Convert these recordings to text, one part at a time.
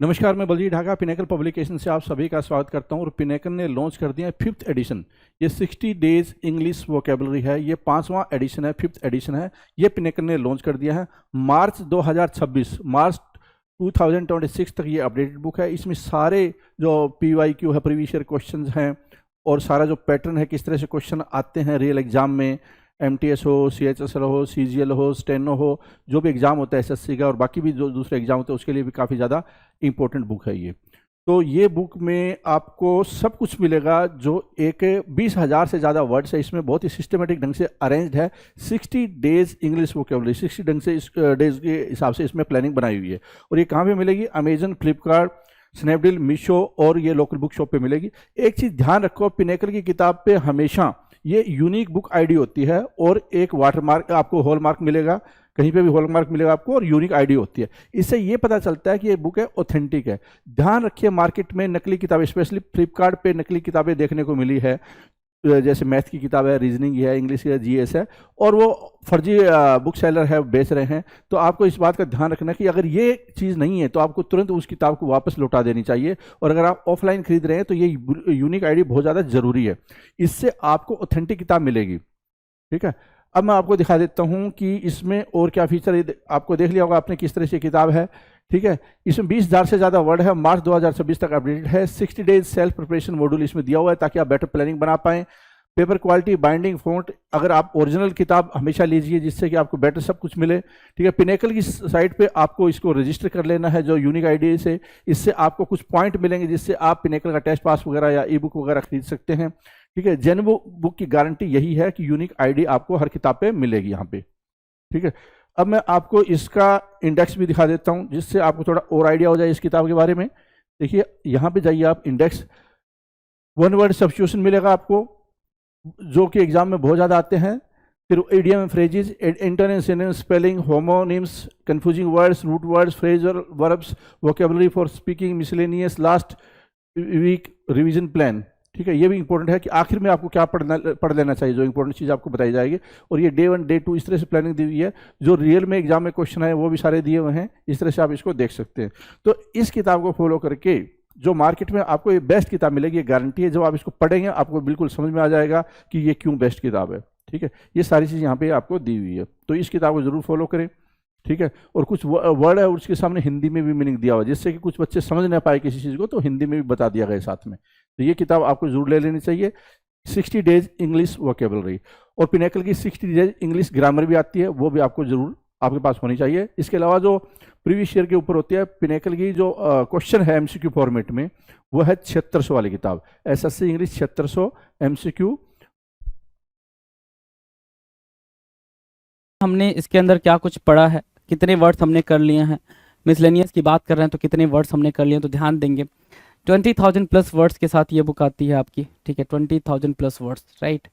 नमस्कार, मैं Baljeet Dhaka pinnacle publication से आप सभी का स्वागत करता हूं। और पिनेकल ने लॉन्च कर दिया है 5th एडिशन। ये 60 डेज इंग्लिश वोकेबलरी है। ये 5वां एडिशन है, 5th एडिशन है। ये पिनेकल ने लॉन्च कर दिया है मार्च 2026 तक। ये अपडेटेड बुक है। इसमें सारे जो PYQ है, प्रीवियस ईयर क्वेश्चन हैं, और सारा जो पैटर्न है, किस तरह से क्वेश्चन आते हैं रियल एग्जाम में, MTS हो, CHSL हो, CGL हो, स्टेनो हो, जो भी एग्ज़ाम होता है SSC का और बाकी भी जो दूसरे एग्जाम होते हैं उसके लिए भी काफ़ी ज़्यादा इंपॉर्टेंट बुक है ये। तो ये बुक में आपको सब कुछ मिलेगा। जो एक 20,000 से ज़्यादा वर्ड्स है इसमें, बहुत ही सिस्टमेटिक ढंग से अरेंज्ड है। 60 डेज इंग्लिश वोकेबलरी, 60 ढंग से इस डेज के हिसाब से इसमें प्लानिंग बनाई हुई है। और ये कहाँ पे मिलेगी? अमेजन, फ्लिपकार्ट, स्नैपडील, मीशो और ये लोकल बुक शॉप पे मिलेगी। एक चीज़ ध्यान रखो, पिनेकल की किताब पे हमेशा ये यूनिक बुक आईडी होती है और एक वाटरमार्क, आपको हॉलमार्क मिलेगा, कहीं पे भी हॉलमार्क मिलेगा आपको, और यूनिक आईडी होती है। इससे ये पता चलता है कि ये बुक है ऑथेंटिक है। ध्यान रखिए, मार्केट में नकली किताबें, स्पेशली फ्लिपकार्ट पे नकली किताबें देखने को मिली है, जैसे मैथ की किताब है, रीजनिंग है, इंग्लिश है, GS है, और वो फर्जी बुक सेलर है, बेच रहे हैं। तो आपको इस बात का ध्यान रखना कि अगर ये चीज़ नहीं है तो आपको तुरंत उस किताब को वापस लौटा देनी चाहिए। और अगर आप ऑफलाइन खरीद रहे हैं तो ये यूनिक आईडी बहुत ज़्यादा ज़रूरी है। इससे आपको ऑथेंटिक किताब मिलेगी। ठीक है, अब मैं आपको दिखा देता हूँ कि इसमें और क्या फीचर, आपको देख लिया होगा आपने किस तरह से किताब है। ठीक है, इसमें 20,000 से ज़्यादा वर्ड है। मार्च 2026 तक अपडेटेड है। 60 डेज सेल्फ प्रिपरेशन मॉड्यूल इसमें दिया हुआ है ताकि आप बेटर प्लानिंग बना पाएं। पेपर क्वालिटी, बाइंडिंग, फॉन्ट, अगर आप ओरिजिनल किताब हमेशा लीजिए जिससे कि आपको बेटर सब कुछ मिले। ठीक है, पिनेकल की साइट पे आपको इसको रजिस्टर कर लेना है जो यूनिक आईडी से। इससे आपको कुछ पॉइंट मिलेंगे जिससे आप पिनेकल का टेस्ट पास वगैरह या ई बुक वगैरह खरीद सकते हैं। ठीक है, जेन्युइन बुक की गारंटी यही है कि यूनिक आईडी आपको हर किताब पे मिलेगी यहाँ पे। ठीक है, अब मैं आपको इसका इंडेक्स भी दिखा देता हूँ जिससे आपको थोड़ा और आइडिया हो जाए इस किताब के बारे में। देखिए, यहाँ पे जाइए आप, इंडेक्स, वन वर्ड सब्स्टिट्यूशन मिलेगा आपको जो कि एग्जाम में बहुत ज़्यादा आते हैं। फिर idiom, phrases, internet, synonyms, spelling, homonyms, confusing words, root words, phrasal verbs, vocabulary for speaking, miscellaneous, last week revision plan. ठीक है, ये भी इंपॉर्टेंट है कि आखिर में आपको क्या पढ़ लेना चाहिए, जो इंपॉर्टेंट चीज़ आपको बताई जाएगी। और ये डे 1, डे 2 इस तरह से प्लानिंग दी हुई है। जो रियल में एग्जाम में क्वेश्चन है वो भी सारे दिए हुए हैं। इस तरह से आप इसको देख सकते हैं। तो इस किताब को फॉलो करके जो मार्केट में आपको ये बेस्ट किताब मिलेगी, ये गारंटी है। जब आप इसको पढ़ेंगे आपको बिल्कुल समझ में आ जाएगा कि ये क्यों बेस्ट किताब है। ठीक है, ये सारी चीज़ यहाँ पे आपको दी हुई है, तो इस किताब को जरूर फॉलो करें। ठीक है, और कुछ वर्ड है उसके सामने हिंदी में भी मीनिंग दिया हुआ है जिससे कि कुछ बच्चे समझ ना पाए किसी चीज़ को, तो हिंदी में भी बता दिया गया साथ में। तो ये किताब आपको जरूर ले लेनी चाहिए, 60 डेज इंग्लिश वोकेबलरी। और पिनेकल की 60 डेज इंग्लिश ग्रामर भी आती है, वो भी आपको जरूर आपके पास होनी चाहिए। इसके अलावा जो प्रीवियस ईयर के ऊपर होती है, पिनेकल की जो क्वेश्चन है MCQ फॉर्मेट में, वो है 7600 वाली किताब, SSC इंग्लिश 7600 MCQ। हमने इसके अंदर क्या कुछ पढ़ा है, कितने वर्ड्स हमने कर लिए हैं, मिसलेनियस की बात कर रहे हैं तो कितने वर्ड्स हमने कर लिए हैं, तो ध्यान देंगे 20,000 प्लस वर्ड्स के साथ ये बुक आती है आपकी। ठीक है, 20,000 प्लस वर्ड्स, राइट।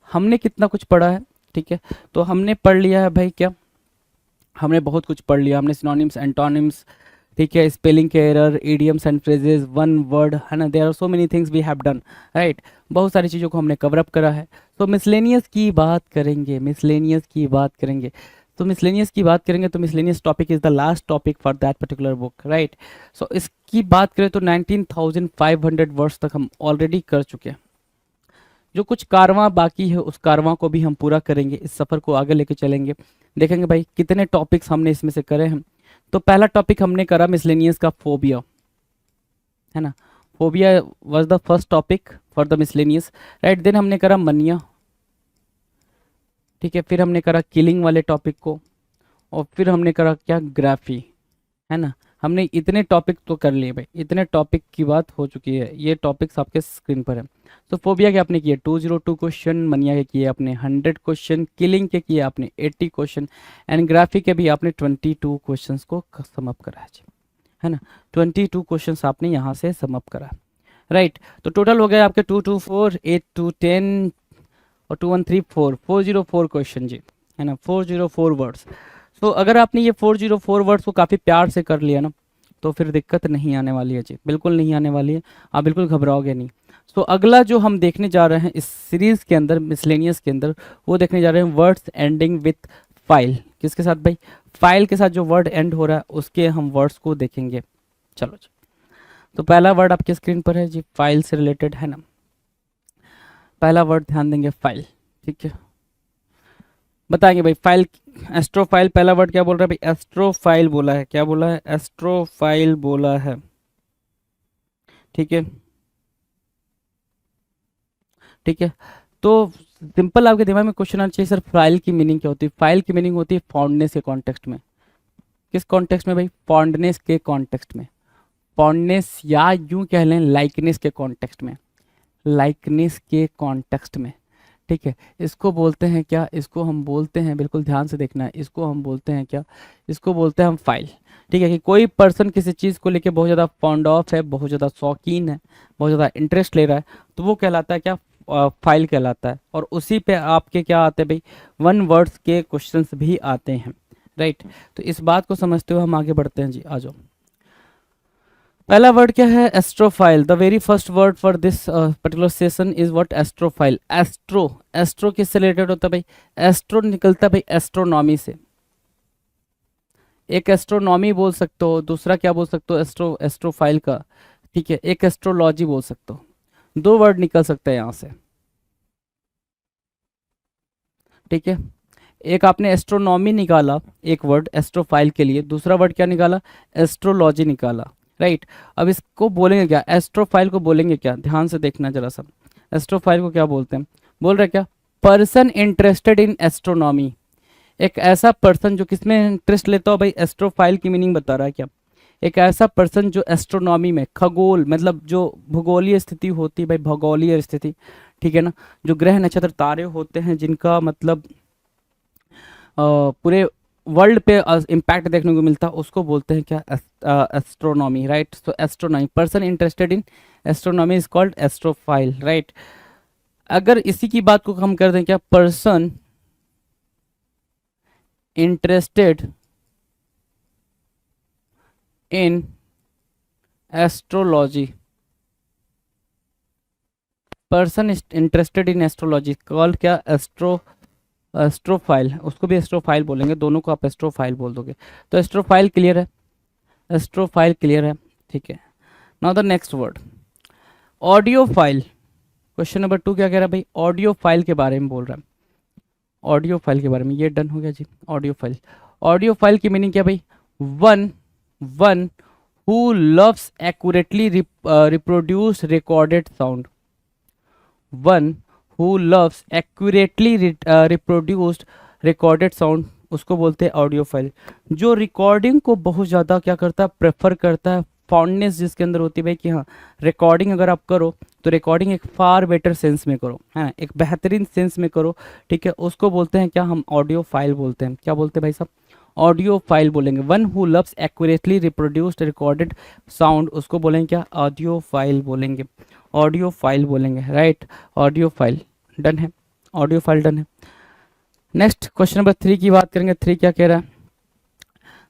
हमने कितना कुछ पढ़ा है, ठीक है, तो हमने पढ़ लिया है भाई, क्या हमने बहुत कुछ पढ़ लिया। हमने सिनोनिम्स, एंटोनिम्स, ठीक है, स्पेलिंग के error, idioms and phrases, one word, है ना, there are so many things we have done, right. बहुत सारी चीज़ों को हमने कवर अप करा है। तो मिसलेनियस की बात करेंगे, मिसलेनियस की बात करेंगे, तो मिसलेनियस की बात करेंगे तो miscellaneous topic is the last topic for that particular book, right. So इसकी बात करें तो 19,500 वर्ड्स तक हम ऑलरेडी कर चुके हैं। जो कुछ कारवां बाकी है उस कारवां को भी हम पूरा करेंगे, इस सफ़र को आगे लेके चलेंगे। देखेंगे भाई कितने टॉपिक्स हमने इसमें से करे हैं। तो पहला टॉपिक हमने करा मिसलेनियस का फोबिया, है ना, phobia was the first topic for the miscellaneous, right. Then हमने करा मनिया, ठीक है, फिर हमने करा किलिंग वाले टॉपिक को, और फिर हमने करा क्या, ग्राफी, है ना। हमने इतने टॉपिक तो कर लिए भाई, इतने टॉपिक की बात हो चुकी है। ये टॉपिक्स आपके स्क्रीन पर है। तो फोबिया के आपने किए 202 क्वेश्चन, मनिया के किए आपने 100 क्वेश्चन, किलिंग के किए आपने 80 क्वेश्चन, एंड ग्राफी के भी आपने 22 क्वेश्चन को सम अप करा है ना। 22 क्वेश्चन आपने यहाँ से सम अप करा, राइट। तो टोटल हो गया आपके 224, 8 और 2134, 404 क्वेश्चन जी, है ना, 404 वर्ड्स। तो अगर आपने ये 404 वर्ड्स को काफ़ी प्यार से कर लिया ना, तो फिर दिक्कत नहीं आने वाली है जी, बिल्कुल नहीं आने वाली है, आप बिल्कुल घबराओगे नहीं। तो अगला जो हम देखने जा रहे हैं इस सीरीज़ के अंदर, मिसलेनियस के अंदर, वो देखने जा रहे हैं वर्ड्स एंडिंग विथ फाइल। किसके साथ भाई? फाइल के साथ जो वर्ड एंड हो रहा है उसके हम वर्ड्स को देखेंगे। चलो जी। तो पहला वर्ड आपके स्क्रीन पर है जी, फाइल से रिलेटेड है ना, पहला वर्ड ध्यान देंगे फाइल, ठीक है। बताएंगे भाई फाइल, एस्ट्रोफाइल, पहला वर्ड क्या बोल रहा है भाई, एस्ट्रोफाइल बोला है, क्या बोला है, एस्ट्रोफाइल बोला है, ठीक है, ठीक है। तो सिंपल आपके दिमाग में क्वेश्चन आना चाहिए सर, फाइल की मीनिंग क्या होती है। फाइल की मीनिंग होती है फॉन्डनेस के कॉन्टेक्स्ट में। किस कॉन्टेक्स्ट में भाई, फॉन्डनेस के कॉन्टेक्स्ट में, फॉन्डनेस या यूं कह लें लाइकनेस के कॉन्टेक्स्ट में, लाइकनेस के कॉन्टेक्स्ट में, ठीक है। इसको बोलते हैं क्या, इसको हम बोलते हैं, बिल्कुल ध्यान से देखना है, इसको हम बोलते हैं क्या, इसको बोलते हैं हम फाइल, ठीक है। कि कोई पर्सन किसी चीज़ को लेके बहुत ज़्यादा फॉन्ड ऑफ है, बहुत ज़्यादा शौकीन है, बहुत ज़्यादा इंटरेस्ट ले रहा है, तो वो कहलाता है क्या, फाइल कहलाता है। और उसी पे आपके क्या आते हैं भाई, वन वर्ड्स के क्वेश्चंस भी आते हैं, राइट। तो इस बात को समझते हुए हम आगे बढ़ते हैं जी, आ जाओ। पहला वर्ड क्या है, astrophile. The very first word for this particular session is what, astrophile. Astro, astro किससे रिलेटेड होता है भाई, एस्ट्रो निकलता है भाई एस्ट्रोनॉमी से। एक एस्ट्रोनॉमी बोल सकते हो, दूसरा क्या बोल सकते हो, एस्ट्रोफाइल का, ठीक है। एक एस्ट्रोलॉजी बोल सकते हो, दो वर्ड निकल सकते हैं यहाँ से, ठीक है। एक आपने एस्ट्रोनॉमी निकाला एक वर्ड एस्ट्रोफाइल के लिए, दूसरा वर्ड क्या निकाला, एस्ट्रोलॉजी निकाला, राइट। अब इसको बोलेंगे क्या, एस्ट्रोफाइल को बोलेंगे क्या, ध्यान से देखना जरा सा, एस्ट्रोफाइल को क्या बोलते हैं, बोल रहे क्या, पर्सन इंटरेस्टेड इन एस्ट्रोनॉमी। एक ऐसा पर्सन जो किसमें इंटरेस्ट लेता हो भाई, एस्ट्रोफाइल की मीनिंग बता रहा है क्या, एक ऐसा पर्सन जो एस्ट्रोनॉमी में, खगोल मतलब जो भूगोलीय स्थिति होती है भाई, भौगोलीय स्थिति, ठीक है ना, जो ग्रह नक्षत्र तारे होते हैं जिनका मतलब पूरे वर्ल्ड पे इम्पैक्ट देखने को मिलता है, उसको बोलते हैं क्या, एस्ट्रोनॉमी, राइट। तो astronomy, person interested in astronomy is called astrophile, right. अगर इसी की बात को हम कर दें क्या, person interested in astrology, person interested in astrology called क्या, एस्ट्रोफाइल, उसको भी एस्ट्रोफाइल बोलेंगे, दोनों को आप एस्ट्रोफाइल बोल दोगे। तो एस्ट्रोफाइल क्लियर है, एस्ट्रोफाइल क्लियर है, ठीक है। Now the next word, audio file. Question number 2 क्या कह रहा है भाई, ऑडियो फाइल के बारे में बोल रहा है, ऑडियो फाइल के बारे में, ये डन हो गया जी। ऑडियो फाइल, ऑडियो फाइल की मीनिंग क्या भाई, one who loves accurately reproduce recorded sound, one who loves accurately reproduced recorded sound, उसको बोलते हैं ऑडियो फाइल। जो रिकॉर्डिंग को बहुत ज़्यादा क्या करता है, प्रेफर करता है, फॉन्डनेस जिसके अंदर होती है भाई कि हाँ रिकॉर्डिंग अगर आप करो तो रिकॉर्डिंग एक फार बेटर सेंस में करो, है एक बेहतरीन सेंस में करो, ठीक है, उसको बोलते हैं क्या, हम ऑडियो फाइल बोलते हैं। क्या बोलते हैं भाई साहब, ऑडियो फाइल बोलेंगे। One who loves accurately reproduced recorded sound, उसको बोलेंगे क्या, ऑडियो फाइल बोलेंगे, ऑडियो फाइल बोलेंगे, राइट। ऑडियो फाइल डन है, ऑडियो फाइल डन है। नेक्स्ट क्वेश्चन नंबर 3 की बात करेंगे। 3 क्या कह रहा है,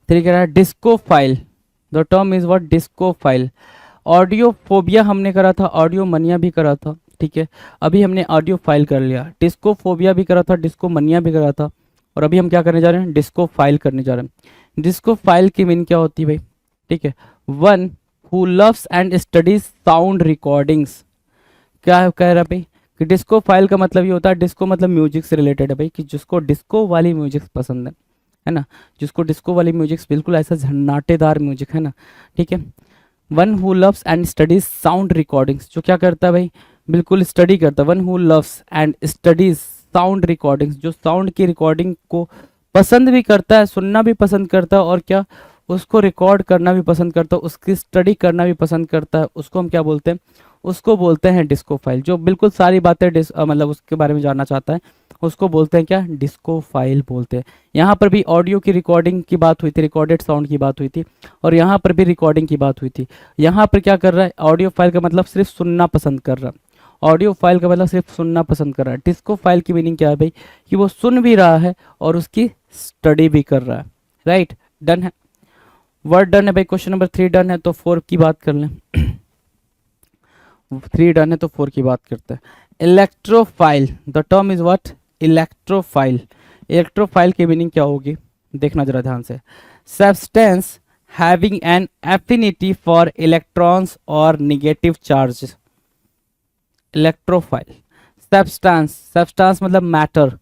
3 कह रहा है disco file. The term is what, disco file. Audio phobia हमने करा था, ऑडियो मनिया भी करा था, ठीक है। अभी हमने ऑडियो फाइल कर लिया, डिस्को फोबिया भी करा था, डिस्को मनिया भी करा था, और अभी हम क्या करने जा रहे हैं, डिस्को फाइल करने जा रहे हैं। डिस्को फाइल की मीनिंग क्या होती है भाई, ठीक है, one who loves and studies sound recordings. क्या कह रहा है भाई कि डिस्को फाइल का मतलब ये होता है, डिस्को मतलब म्यूजिक से रिलेटेड है भाई, कि जिसको डिस्को वाली म्यूजिक पसंद है ना, जिसको डिस्को वाली म्यूजिक बिल्कुल ऐसा झन्नाटेदार म्यूजिक है ना, ठीक है। One who loves and studies sound recordings, जो क्या करता है भाई, बिल्कुल स्टडी करता है। One who loves and studies sound recordings, जो साउंड की रिकॉर्डिंग को पसंद भी करता है, सुनना भी पसंद करता है, और क्या उसको रिकॉर्ड करना भी पसंद करता है, उसकी स्टडी करना भी पसंद करता है, उसको हम क्या बोलते हैं, उसको बोलते हैं डिस्को फाइल। जो बिल्कुल सारी बातें मतलब उसके बारे में जानना चाहता है, उसको बोलते हैं क्या, डिस्को फाइल बोलते हैं। यहाँ पर भी ऑडियो की रिकॉर्डिंग की बात हुई थी, रिकॉर्डेड साउंड की बात हुई थी, और यहाँ पर भी रिकॉर्डिंग की बात हुई थी। यहाँ पर क्या कर रहा है, ऑडियो फाइल का मतलब सिर्फ सुनना पसंद कर रहा है, ऑडियो फाइल का मतलब सिर्फ सुनना पसंद कर रहा है। डिस्को फाइल की मीनिंग क्या है भाई, कि वो सुन भी रहा है और उसकी स्टडी भी कर रहा है, राइट। डन है, वर्ड डन है भाई। क्वेश्चन नंबर 3 डन है, तो 4 की बात कर लें। 3 डन है तो 4 की बात करते हैं। Electrophile, the term is what, electrophile. Electrophile की मीनिंग क्या होगी, देखना जरा ध्यान से। Substance having an affinity for electrons or negative charges. Electrophile. Substance मतलब मैटर.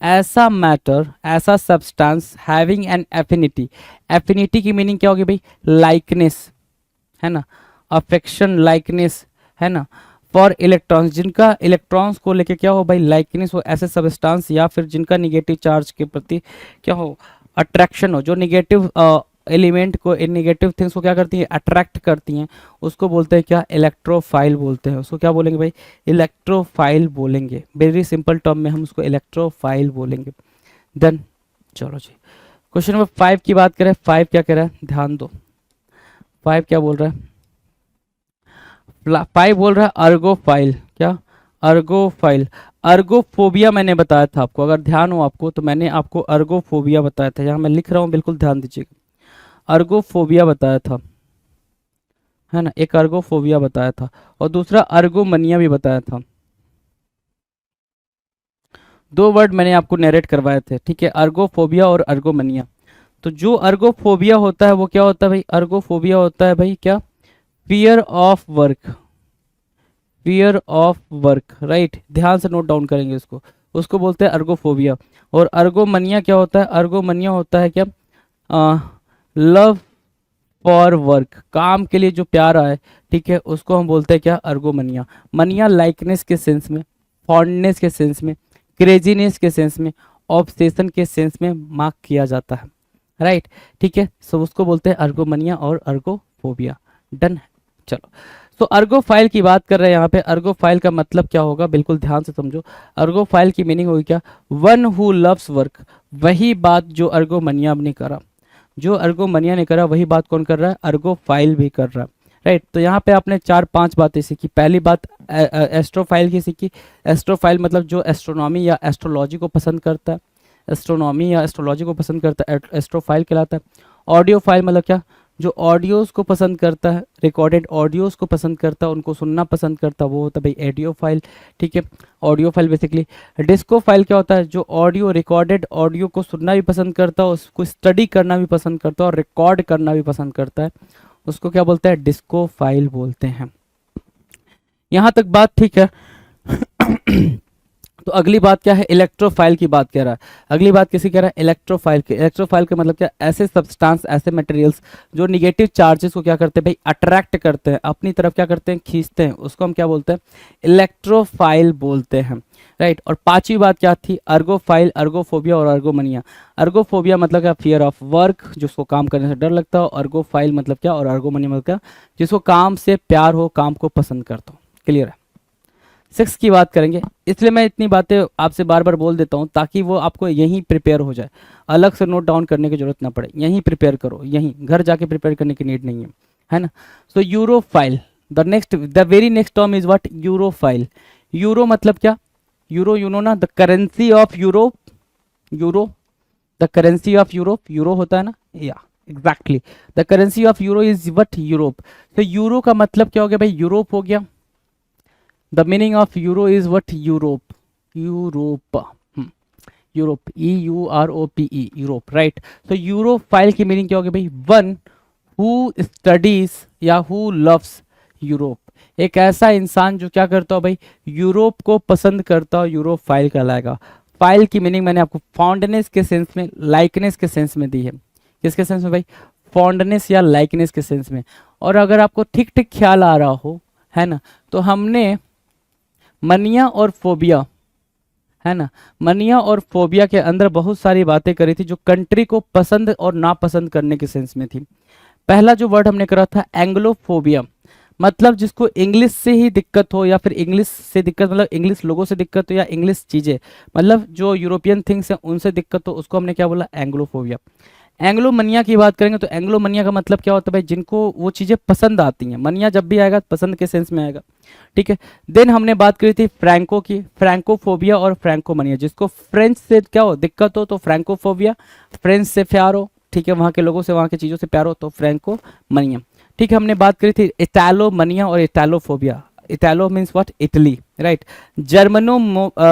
ऐसा substance having an affinity. Affinity की मीनिंग क्या होगी भाई? लाइकनेस, है ना, अफेक्शन, लाइकनेस, है ना, फॉर इलेक्ट्रॉन्स, जिनका इलेक्ट्रॉन्स को लेके क्या हो भाई? लाइकनेस हो. ऐसे सब्सटेंस या फिर जिनका निगेटिव चार्ज के प्रति क्या हो? अट्रैक्शन हो. जो निगेटिव एलिमेंट को, नेगेटिव थिंग्स को क्या करती है? अट्रैक्ट करती हैं. उसको बोलते हैं क्या? इलेक्ट्रोफाइल बोलते हैं. उसको क्या बोलेंगे भाई? इलेक्ट्रोफाइल बोलेंगे. वेरी सिंपल टर्म में हम उसको इलेक्ट्रोफाइल बोलेंगे. देन चलो जी, क्वेश्चन नंबर 5 की बात करें. 5 क्या कह रहा है? ध्यान दो. 5 क्या बोल रहा है? 5 बोल रहा है अर्गोफाइल. क्या? अर्गोफाइल. अर्गोफोबिया मैंने बताया था आपको, अगर ध्यान हो आपको तो मैंने आपको अर्गोफोबिया बताया था. यहाँ मैं लिख रहा हूँ, बिल्कुल ध्यान दीजिएगा. अर्गोफोबिया बताया था, है ना, एक अर्गोफोबिया बताया था और दूसरा अर्गोमनिया भी बताया था. 2 वर्ड मैंने आपको नरेट करवाए थे, ठीक है, अर्गोफोबिया और अर्गोमनिया. तो जो अर्गोफोबिया होता है वो क्या होता है भाई? अर्गोफोबिया होता है भाई क्या? Fear of work. Fear of work, right. ध्यान से नोट डाउन करेंगे इसको. उसको बोलते हैं अर्गोफोबिया. और अर्गोमनिया क्या होता है? अर्गोमनिया होता है क्या? लव फॉर वर्क, काम के लिए जो प्यार है, ठीक है, उसको हम बोलते हैं क्या? अर्गोमनिया. मनिया लाइकनेस के सेंस में, फॉन्डनेस के सेंस में, क्रेजीनेस के सेंस में, ऑब्सेशन के सेंस में मार्क किया जाता है, राइट. ठीक है, सो उसको बोलते हैं अर्गोमनिया और अर्गोफोबिया. डन है. चलो, तो अर्गोफाइल की बात कर रहे हैं यहाँ पे. अर्गोफाइल का मतलब क्या होगा? बिल्कुल ध्यान से समझो. अर्गोफाइल की मीनिंग होगी क्या? One who loves work. वही बात जो अर्गोमनिया ने करा, जो अर्गोमनिया ने करा वही बात कौन कर रहा है? अर्गोफाइल भी कर रहा है, राइट. तो यहाँ पे आपने 4-5 बातें सीखी. पहली बात एस्ट्रोफाइल की सीखी. एस्ट्रोफाइल मतलब जो एस्ट्रोनॉमी या एस्ट्रोलॉजी को पसंद करता है, एस्ट्रोनॉमी या एस्ट्रोलॉजी को पसंद करता है, एस्ट्रोफाइल कहलाता है. ऑडियोफाइल मतलब क्या? जो ऑडियोज को पसंद करता है, रिकॉर्डेड ऑडियोज को पसंद करता है, उनको सुनना पसंद करता है, वो होता है भाई एडियोफाइल. ठीक है, ऑडियोफाइल बेसिकली. डिस्कोफाइल क्या होता है? जो ऑडियो, रिकॉर्डेड ऑडियो को सुनना भी पसंद करता है, उसको स्टडी करना भी पसंद करता है और रिकॉर्ड करना भी पसंद करता है, उसको क्या बोलते हैं? डिस्कोफाइल बोलते हैं. यहाँ तक बात ठीक है. तो अगली बात क्या है? इलेक्ट्रोफाइल की बात कह रहा है. अगली बात किसी कह रहा है? इलेक्ट्रोफाइल की. इलेक्ट्रोफाइल का मतलब क्या? ऐसे सब्सटेंस, ऐसे मटेरियल्स जो निगेटिव चार्जेस को क्या करते हैं भाई? अट्रैक्ट करते हैं, अपनी तरफ क्या करते हैं? खींचते हैं. उसको हम क्या बोलते हैं? इलेक्ट्रोफाइल बोलते हैं, राइट. और 5वीं बात क्या थी? अर्गोफाइल, अर्गोफोबिया और अर्गोमनिया. अर्गोफोबिया मतलब क्या? फियर ऑफ वर्क, जिसको काम करने से डर लगता हो. अर्गोफाइल मतलब क्या? और अर्गोमनिया मतलब क्या? जिसको काम से प्यार हो, काम को पसंद करता हो. क्लियर है? 6 की बात करेंगे. इसलिए मैं इतनी बातें आपसे बार बार बोल देता हूँ ताकि वो आपको यहीं प्रिपेयर हो जाए, अलग से नोट डाउन करने की जरूरत ना पड़े. यहीं प्रिपेयर करो, यहीं, घर जाके प्रिपेयर करने की नीड नहीं है ना. So Europhile, the very next term is what? Europhile. Euro मतलब क्या? यूरो, यू नो ना, the currency of Europe. Euro, the currency of Europe. Euro होता है ना, या exactly, the currency of Euro is what? Europe. तो Euro का मतलब क्या हो गया भाई? यूरोप हो गया. The meaning of euro is what? Europe. Europe. Europe. E-U-R-O-P-E. Europe. Right. So Europhile की meaning क्या होगी भाई? One who studies या who loves Europe. एक ऐसा इंसान जो क्या करता हो भाई? यूरोप को पसंद करता हो, यूरोफाइल कहलाएगा. फाइल की मीनिंग मैंने आपको फॉन्डनेस के सेंस में, लाइकनेस के सेंस में दी है. किसके सेंस में भाई? फॉन्डनेस या लाइकनेस के सेंस में. और अगर आपको ठीक ठीक ख्याल आ रहा हो, है ना, तो हमने मनिया और फोबिया, है ना, मनिया और फोबिया के अंदर बहुत सारी बातें करी थी जो कंट्री को पसंद और नापसंद करने के सेंस में थी. पहला जो वर्ड हमने करा था एंग्लोफोबिया, मतलब जिसको इंग्लिश से ही दिक्कत हो या फिर इंग्लिश से दिक्कत मतलब इंग्लिश लोगों से दिक्कत हो या इंग्लिश चीज़ें, मतलब जो यूरोपियन थिंग्स हैं उनसे दिक्कत हो, उसको हमने क्या बोला? एंग्लोफोबिया. एंग्लोमनिया की बात करेंगे तो एंग्लोमनिया का मतलब क्या होता है भाई? जिनको वो चीज़ें पसंद आती हैं. मनिया जब भी आएगा पसंद के सेंस में आएगा. ठीक है. देन हमने बात करी थी फ्रैंको की, फ्रैंकोफोबिया और फ्रैंकोमनिया. जिसको फ्रेंच से क्या हो? दिक्कत हो तो फ्रैंकोफोबिया, फ्रेंच से प्यार हो, ठीक है, वहाँ के लोगों से, वहाँ की चीज़ों से प्यार हो तो फ्रैंकोमनिया. ठीक है. हमने बात करी थी इटालोमनिया और Italophobia. Italo means what? Italy, right. जर्मनो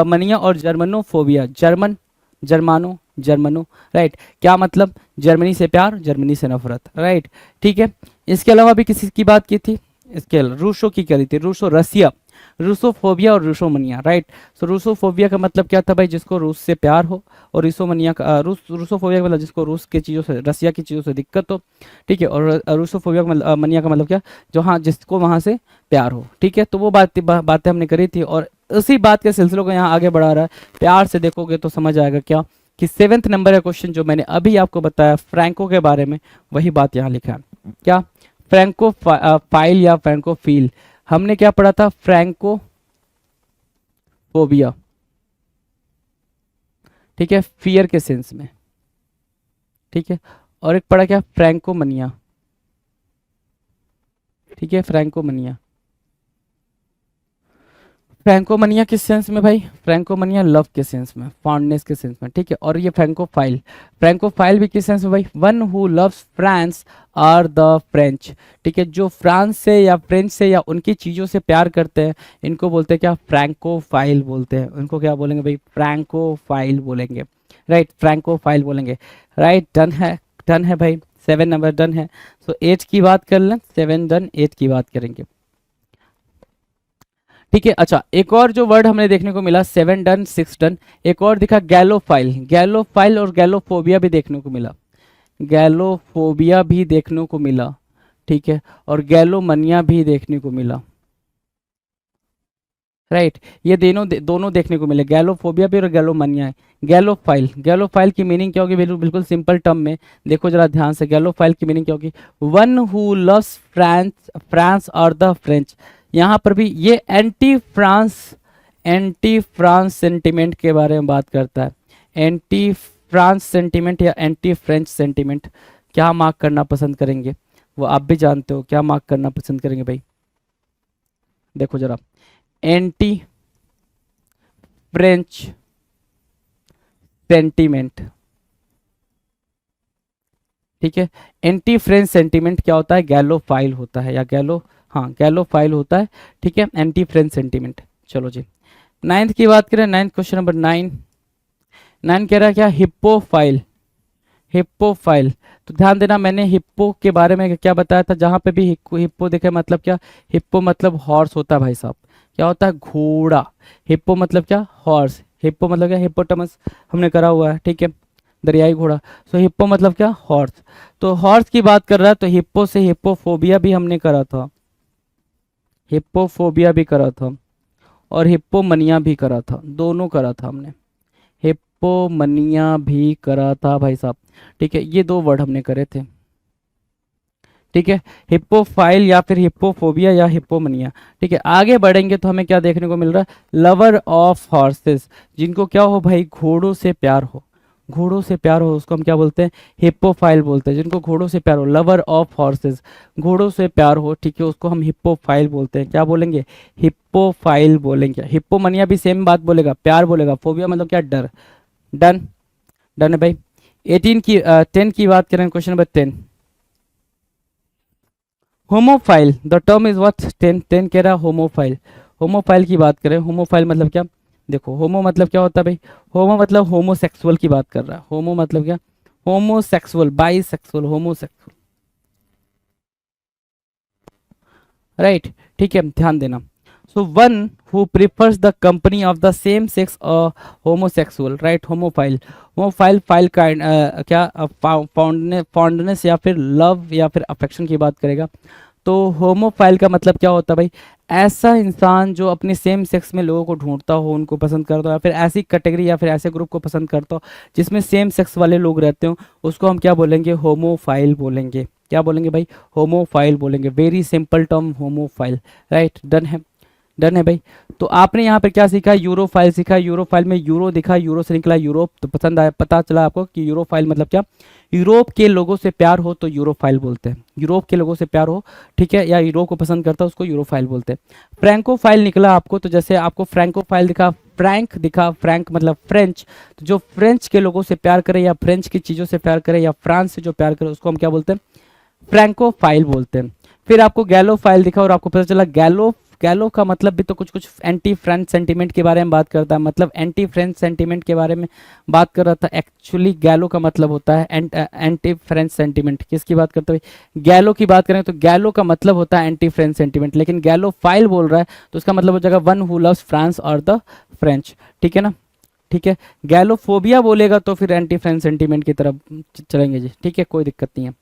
मनिया और जर्मनोफोबिया. German, जर्मानो, जर्मनो, right. क्या मतलब, जर्मनी से प्यार, जर्मनी से नफरत, राइट, ठीक है। इसके अलावा भी किसी की बात की थी, इसके अलावा रूसो की करी थी, रूसो रसिया, रूसोफोबिया और रूसोमनिया, राइट। सो रूसोफोबिया का मतलब क्या था भाई, जिसको रूस से प्यार हो, और रूसोमनिया का रूसोफोबिया का मतलब जिसको रूस की चीज़ों से, रसिया की चीज़ों से दिक्कत हो, ठीक है। और रूसोफोबिया का मतलब, मनिया का मतलब क्या, जो हाँ जिसको वहाँ से प्यार हो, ठीक है। तो वो बातें हमने करी थी, और उसी बात के सिलसिलों को यहाँ आगे बढ़ा रहा है। प्यार से देखोगे तो समझ आएगा क्या, कि 7th नंबर का क्वेश्चन जो मैंने अभी आपको बताया फ्रैंको के बारे में, वही बात यहाँ लिखा है। क्या, फ्रैंको फाइल या फ्रैंको फील, हमने क्या पढ़ा था, फ्रैंको फोबिया, ठीक है, फियर के सेंस में, ठीक है। और एक पढ़ा क्या, फ्रैंको मनिया, ठीक है, फ्रैंको मनिया। फ्रैंकोमनिया किस सेंस में भाई, फ्रैंकोमनिया लव के सेंस में, फॉन्डनेस के सेंस में, ठीक है। और ये फ्रैंकोफाइल, फ्रैंकोफाइल भी किस सेंस में भाई, वन हु लव्स फ्रांस और द फ्रेंच, ठीक है। जो फ्रांस से या फ्रेंच से या उनकी चीज़ों से प्यार करते हैं, इनको बोलते हैं क्या, फ्रैंकोफाइल बोलते हैं। उनको क्या बोलेंगे भाई, फ्रैंकोफाइल बोलेंगे, राइट, फ्रैंकोफाइल बोलेंगे, राइट। डन है भाई, 7 नंबर डन है। सो 8 की बात कर लें, 7 डन, 8 की बात करेंगे, ठीक है। अच्छा, एक और जो वर्ड हमने देखने को मिला, 7 डन 6 डन, एक और दिखा गैलोफाइल, गैलोफाइल और गैलोफोबिया भी देखने को मिला, गैलोफोबिया भी देखने को मिला, ठीक है। और गैलोमनिया भी देखने को मिला, राइट। ये दोनों देखने को मिले, गैलोफोबिया भी और गैलोमनिया है। गैलोफाइल, गैलोफाइल की मीनिंग क्या होगी, बिल्कुल बिल्कुल सिंपल टर्म में देखो जरा ध्यान से, गैलोफाइल की मीनिंग क्या होगी, वन हु लव्स फ्रांस और द फ्रेंच। यहाँ पर भी ये एंटी फ्रांस सेंटिमेंट के बारे में बात करता है, एंटी फ्रांस सेंटिमेंट या एंटी फ्रेंच सेंटिमेंट। क्या मार्क करना पसंद करेंगे, वो आप भी जानते हो, क्या मार्क करना पसंद करेंगे भाई, देखो जरा, एंटी फ्रेंच सेंटिमेंट, ठीक है। एंटी फ्रेंच सेंटिमेंट क्या होता है, गैलोफाइल होता है, या गैलोफाइल होता है, ठीक है, एंटी फ्रेंच सेंटिमेंट। चलो जी, 9th की बात करें, 9th क्वेश्चन नंबर 9 कह रहा है क्या, हिप्पोफाइल, हिप्पोफाइल। तो ध्यान देना, मैंने हिप्पो के बारे में क्या बताया था, जहां पे भी हिप्पो देखे मतलब क्या, हिप्पो मतलब हॉर्स होता है भाई साहब, क्या होता है, घोड़ा। हिप्पो मतलब क्या, हॉर्स, हिप्पो मतलब क्या, हिप्पोटामस हमने करा हुआ है, ठीक है, दरियाई घोड़ा। सो हिप्पो मतलब क्या, हॉर्स। तो हॉर्स की बात कर रहा है, तो हिप्पो से हिप्पोफोबिया भी हमने करा था, हिप्पोफोबिया भी करा था, और हिप्पोमनिया भी करा था, दोनों करा था हमने, हिप्पोमनिया भी करा था भाई साहब, ठीक है। ये 2 वर्ड हमने करे थे, ठीक है, हिप्पोफाइल या फिर हिप्पोफोबिया या हिप्पोमनिया, ठीक है। आगे बढ़ेंगे तो हमें क्या देखने को मिल रहा है, लवर ऑफ हॉर्सेस, जिनको क्या हो भाई, घोड़ों से प्यार हो, घोड़ों से प्यार हो, उसको हम क्या बोलते हैं, हिप्पोफाइल बोलते हैं। जिनको घोड़ों से प्यार हो, लवर ऑफ हॉर्सेस, घोड़ों से प्यार हो, ठीक है, उसको हम हिप्पोफाइल बोलते हैं। क्या बोलेंगे, हिप्पोफाइल बोलेंगे। हिप्पोमनिया भी सेम बात बोलेगा, प्यार बोलेगा। फोबिया मतलब क्या, डर। डन, डन है भाई। 10 की बात करें, question number 10, homophile, the term is what, 10 कह रहा है होमोफाइल। होमोफाइल की बात करें, होमोफाइल मतलब क्या, देखो होमो मतलब क्या होता है भाई, होमो मतलब होमोसेक्सुअल की बात कर रहा है। होमो मतलब क्या, होमोसेक्सुअल, बाइसेक्सुअल, होमोसेक्सुअल, राइट, ठीक है, ध्यान देना। So one who prefers the company of the same sex homosexual, right, homophile. Homophile phile kind क्या, फॉन्डनेस या फिर लव या फिर अफेक्शन की बात करेगा। तो होमोफाइल का मतलब क्या होता है भाई, ऐसा इंसान जो अपने सेम सेक्स में लोगों को ढूंढता हो, उनको पसंद करता हो, या फिर ऐसी कैटेगरी या फिर ऐसे ग्रुप को पसंद करता हो जिसमें सेम सेक्स वाले लोग रहते हो, उसको हम क्या बोलेंगे, होमोफाइल बोलेंगे। क्या बोलेंगे भाई, होमोफाइल बोलेंगे। Very simple term, homophile, right. Done है, डन है भाई। तो आपने यहाँ पर क्या सीखा, यूरोफाइल सीखा। यूरोफाइल में यूरो दिखा, यूरो से निकला यूरोप, तो पसंद आया, पता चला आपको कि यूरोफाइल मतलब क्या, यूरोप के लोगों से प्यार हो तो यूरोफाइल बोलते हैं। यूरोप के लोगों से प्यार हो, ठीक है, या यूरोप को पसंद करता है, उसको यूरोफाइल बोलते हैं। फ्रैंकोफाइल निकला आपको, तो जैसे आपको फ्रैंकोफाइल दिखा, फ्रैंक दिखा, फ्रैंक मतलब फ्रेंच, तो जो फ्रेंच के लोगों से प्यार करे या फ्रेंच की चीज़ों से प्यार करे या फ्रांस से जो प्यार करे, उसको हम क्या बोलते हैं, फ्रैंकोफाइल बोलते हैं। फिर आपको गैलोफाइल दिखा और आपको पता चला गैलो का मतलब भी तो कुछ कुछ एंटी फ्रेंच सेंटीमेंट के बारे में बात करता है, मतलब एंटी फ्रेंच सेंटीमेंट के बारे में बात कर रहा था। एक्चुअली गैलो का मतलब होता है एंटी फ्रेंच सेंटीमेंट। किसकी बात करते हुए? गैलो की बात करें तो गैलो का मतलब होता है एंटी फ्रेंच सेंटीमेंट, लेकिन गैलो फाइल बोल रहा है तो उसका मतलब हो जाएगा वन हु लव्स फ्रांस और द फ्रेंच। ठीक है ना? ठीक है। गैलोफोबिया बोलेगा तो फिर एंटी फ्रेंच सेंटीमेंट की तरफ चलेंगे जी। ठीक है, कोई दिक्कत नहीं है।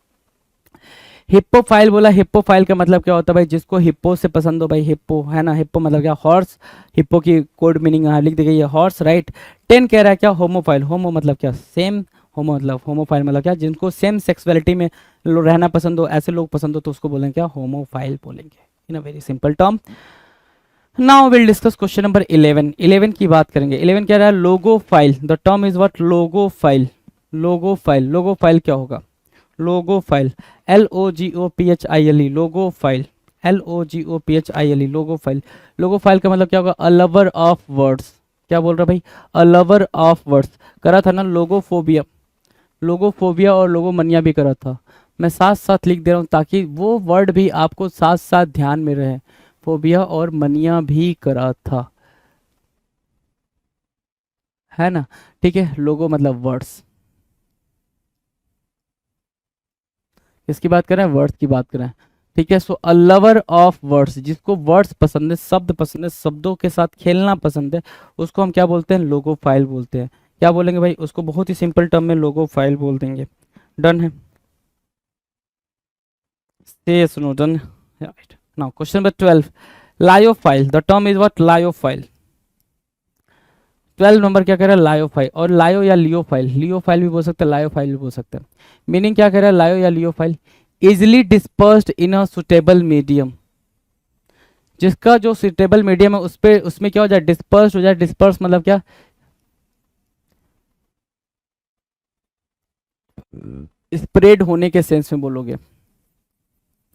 हिप्पोफाइल बोला, हिप्पोफाइल का मतलब क्या होता है भाई? जिसको हिप्पो से पसंद हो भाई, हिप्पो है ना, हिप्पो मतलब क्या? हॉर्स। हिप्पो की कोड मीनिंग यहाँ लिख दी गई है, हॉर्स, राइट। 10 कह रहा है क्या? होमोफाइल। होमो मतलब क्या? सेम। होमो मतलब, होमोफाइल मतलब क्या? जिनको सेम सेक्सुअलिटी में रहना पसंद हो, ऐसे लोग पसंद हो तो उसको बोलेंगे क्या? होमोफाइल बोलेंगे, in a very simple term. Now will discuss question number 11। 11 की बात करेंगे। 11 कह रहा है logophile. The term is what? Logophile. Logophile, logophile क्या होगा? Logophile, LOGOPHILE, logophile, LOGOPHILE, logophile. Logophile का मतलब क्या होगा? A lover of words. क्या बोल रहा भाई? A lover of words. करा था ना लोगोफोबिया, लोगोफोबिया और लोगोमनिया भी करा था। मैं साथ साथ लिख दे रहा हूँ ताकि वो वर्ड भी आपको साथ साथ ध्यान में रहे। फोबिया और मनिया भी करा था, है ना? ठीक है। लोगो मतलब वर्ड्स। किसकी बात कर रहे हैं? वर्ड्स की बात कर रहे हैं। ठीक है। सो अ लवर ऑफ वर्ड्स, जिसको वर्ड्स पसंद है, शब्द पसंद है, शब्दों के साथ खेलना पसंद है, उसको हम क्या बोलते हैं? लोगोफाइल बोलते हैं। क्या बोलेंगे भाई? उसको बहुत ही सिंपल टर्म में लोगोफाइल बोल देंगे। डन है? से सुनो, done. Right. Now question number 12। Lyophile. The term is what? Lyophile. 12 नंबर क्या कह रहा है? लायोफाइल। और लायो या लियोफाइल, लियोफाइल भी बोल सकते हैं, लायोफाइल भी बोल सकते हैं। मीनिंग क्या कह रहा है? लायो या lyophile, easily dispersed in a suitable medium. जिसका जो सुटेबल मीडियम है उस पे, उसमें क्या हो जाए? डिस्पर्स हो जाए। डिस्पर्स मतलब क्या? स्प्रेड होने के सेंस में बोलोगे।